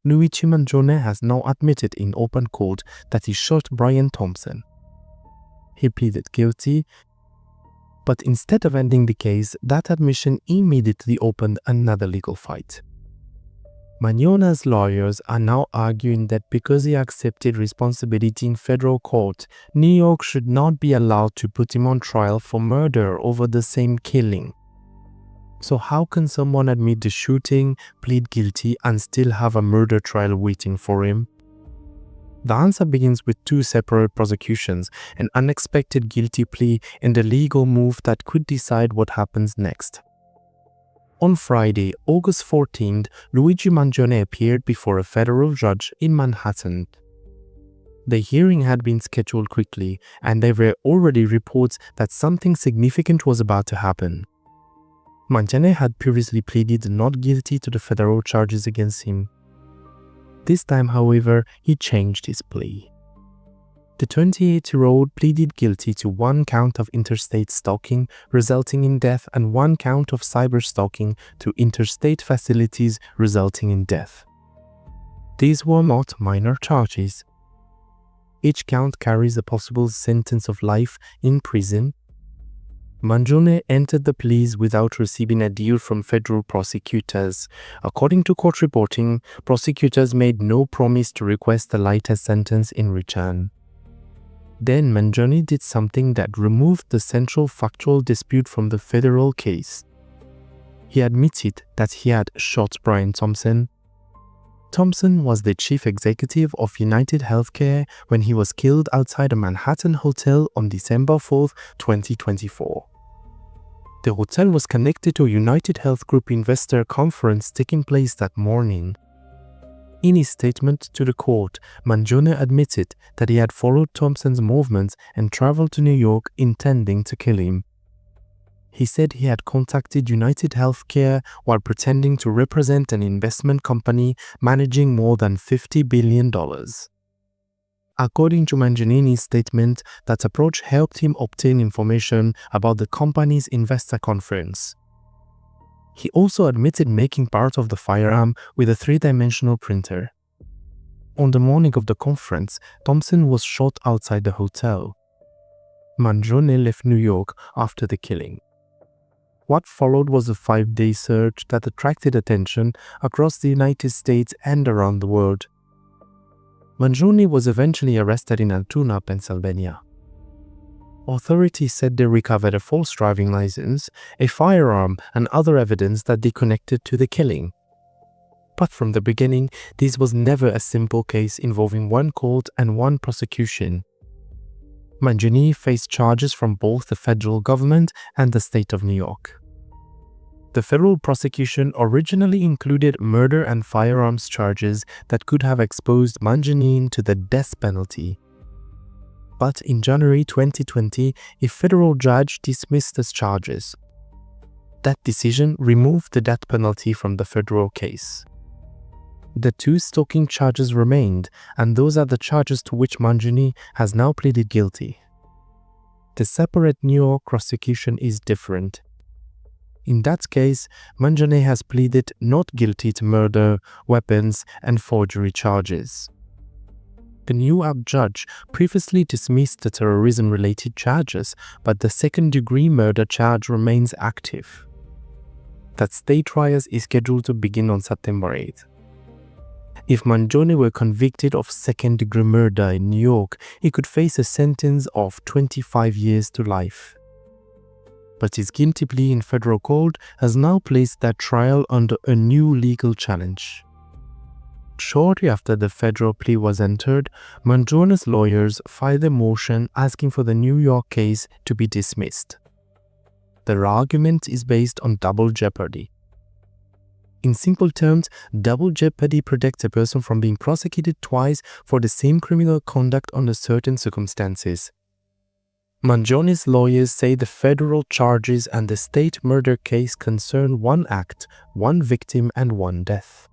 Luigi Mangione has now admitted in open court that he shot Brian Thompson. He pleaded guilty, but instead of ending the case, that admission immediately opened another legal fight. Mangione's lawyers are now arguing that because he accepted responsibility in federal court, New York should not be allowed to put him on trial for murder over the same killing. So how can someone admit the shooting, plead guilty, and still have a murder trial waiting for him? The answer begins with two separate prosecutions, an unexpected guilty plea, and a legal move that could decide what happens next. On Friday, August 14th, Luigi Mangione appeared before a federal judge in Manhattan. The hearing had been scheduled quickly, and there were already reports that something significant was about to happen. Mangione had previously pleaded not guilty to the federal charges against him. This time, however, he changed his plea. The 28-year-old pleaded guilty to one count of interstate stalking, resulting in death, and one count of cyber-stalking to interstate facilities, resulting in death. These were not minor charges. Each count carries a possible sentence of life in prison. Mangione entered the pleas without receiving a deal from federal prosecutors. According to court reporting, prosecutors made no promise to request a lighter sentence in return. Then Mangione did something that removed the central factual dispute from the federal case. He admitted that he had shot Brian Thompson. Thompson was the chief executive of UnitedHealthcare when he was killed outside a Manhattan hotel on December 4, 2024. The hotel was connected to a UnitedHealth Group investor conference taking place that morning. In his statement to the court, Mangione admitted that he had followed Thompson's movements and traveled to New York intending to kill him. He said he had contacted UnitedHealthcare while pretending to represent an investment company managing more than $50 billion. According to Mangioni's statement, that approach helped him obtain information about the company's investor conference. He also admitted making part of the firearm with a three-dimensional printer. On the morning of the conference, Thompson was shot outside the hotel. Mangione left New York after the killing. What followed was a 5-day search that attracted attention across the United States and around the world. Mangione was eventually arrested in Altoona, Pennsylvania. Authorities said they recovered a false driving license, a firearm, and other evidence that they connected to the killing. But from the beginning, this was never a simple case involving one court and one prosecution. Mangione faced charges from both the federal government and the state of New York. The federal prosecution originally included murder and firearms charges that could have exposed Mangione to the death penalty. But in January 2020, a federal judge dismissed the charges. That decision removed the death penalty from the federal case. The two stalking charges remained, and those are the charges to which Mangione has now pleaded guilty. The separate New York prosecution is different. In that case, Mangione has pleaded not guilty to murder, weapons, and forgery charges. The New York judge previously dismissed the terrorism-related charges, but the second-degree murder charge remains active. That state trial is scheduled to begin on September 8th. If Mangione were convicted of second-degree murder in New York, he could face a sentence of 25 years to life. But his guilty plea in federal court has now placed that trial under a new legal challenge. Shortly after the federal plea was entered, Mangione's lawyers filed a motion asking for the New York case to be dismissed. Their argument is based on double jeopardy. In simple terms, double jeopardy protects a person from being prosecuted twice for the same criminal conduct under certain circumstances. Mangione's lawyers say the federal charges and the state murder case concern one act, one victim, and one death.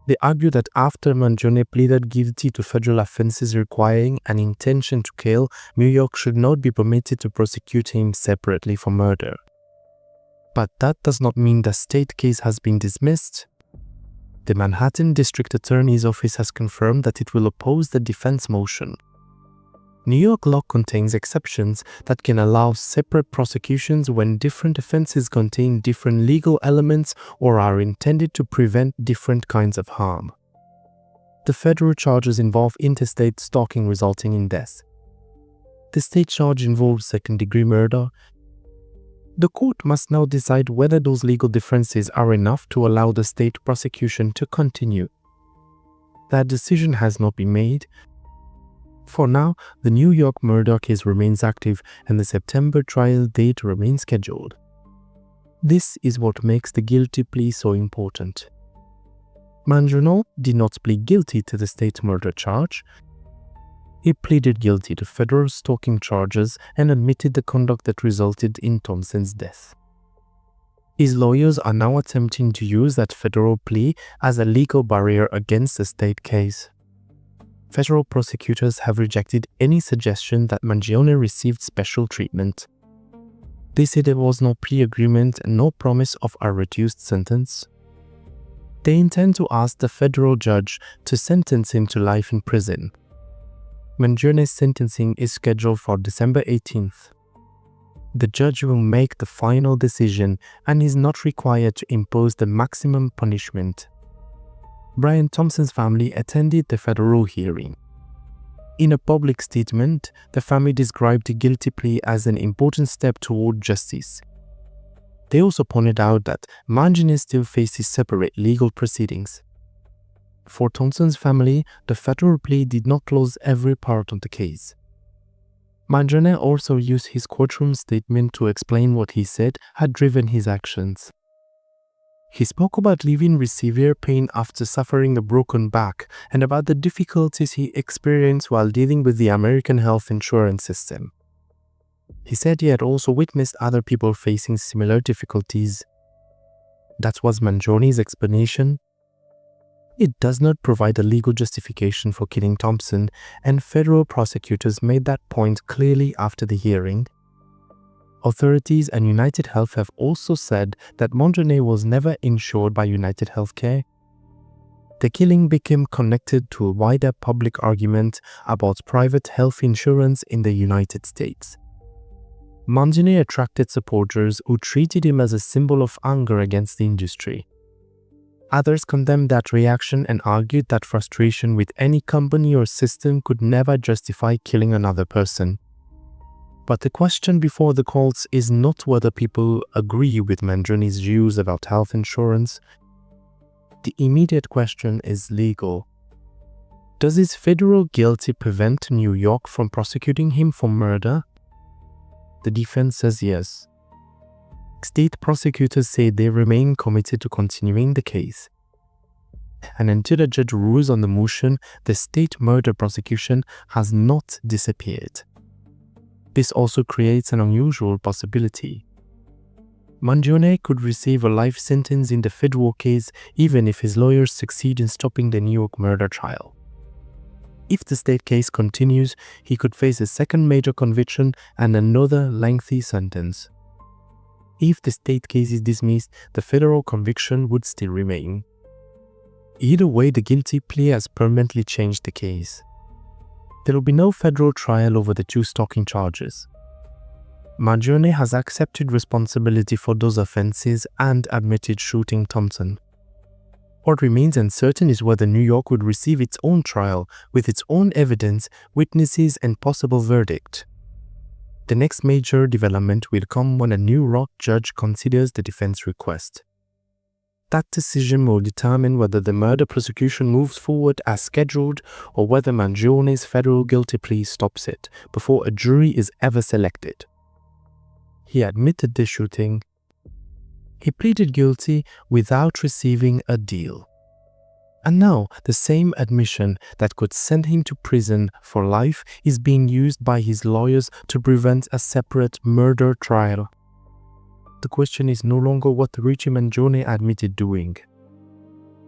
They argue that after Mangione pleaded guilty to federal offenses requiring an intention to kill, New York should not be permitted to prosecute him separately for murder. But that does not mean the state case has been dismissed. The Manhattan District Attorney's Office has confirmed that it will oppose the defense motion. New York law contains exceptions that can allow separate prosecutions when different offenses contain different legal elements or are intended to prevent different kinds of harm. The federal charges involve interstate stalking resulting in death. The state charge involves second-degree murder. The court must now decide whether those legal differences are enough to allow the state prosecution to continue. That decision has not been made. For now, the New York murder case remains active and the September trial date remains scheduled. This is what makes the guilty plea so important. Mangione did not plead guilty to the state murder charge. He pleaded guilty to federal stalking charges and admitted the conduct that resulted in Thompson's death. His lawyers are now attempting to use that federal plea as a legal barrier against the state case. Federal prosecutors have rejected any suggestion that Mangione received special treatment. They say there was no plea agreement and no promise of a reduced sentence. They intend to ask the federal judge to sentence him to life in prison. Mangione's sentencing is scheduled for December 18th. The judge will make the final decision and is not required to impose the maximum punishment. Brian Thompson's family attended the federal hearing. In a public statement, the family described the guilty plea as an important step toward justice. They also pointed out that Mangione still faces separate legal proceedings. For Thompson's family, the federal plea did not close every part of the case. Mangione also used his courtroom statement to explain what he said had driven his actions. He spoke about living with severe pain after suffering a broken back and about the difficulties he experienced while dealing with the American health insurance system. He said he had also witnessed other people facing similar difficulties. That was Mangione's explanation. It does not provide a legal justification for killing Thompson, and federal prosecutors made that point clearly after the hearing. Authorities and UnitedHealth have also said that Mangione was never insured by UnitedHealthcare. The killing became connected to a wider public argument about private health insurance in the United States. Mangione attracted supporters who treated him as a symbol of anger against the industry. Others condemned that reaction and argued that frustration with any company or system could never justify killing another person. But the question before the courts is not whether people agree with Mangione's views about health insurance. The immediate question is legal. Does his federal guilty prevent New York from prosecuting him for murder? The defense says yes. State prosecutors say they remain committed to continuing the case. And until the judge rules on the motion, the state murder prosecution has not disappeared. This also creates an unusual possibility. Mangione could receive a life sentence in the federal case even if his lawyers succeed in stopping the New York murder trial. If the state case continues, he could face a second major conviction and another lengthy sentence. If the state case is dismissed, the federal conviction would still remain. Either way, the guilty plea has permanently changed the case. There will be no federal trial over the two stalking charges. Mangione has accepted responsibility for those offenses and admitted shooting Thompson. What remains uncertain is whether New York would receive its own trial with its own evidence, witnesses, and possible verdict. The next major development will come when a New York judge considers the defense request. That decision will determine whether the murder prosecution moves forward as scheduled or whether Mangione's federal guilty plea stops it before a jury is ever selected. He admitted the shooting. He pleaded guilty without receiving a deal. And now, the same admission that could send him to prison for life is being used by his lawyers to prevent a separate murder trial. The question is no longer what Luigi Mangione admitted doing.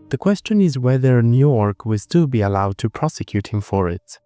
The question is whether New York will still be allowed to prosecute him for it.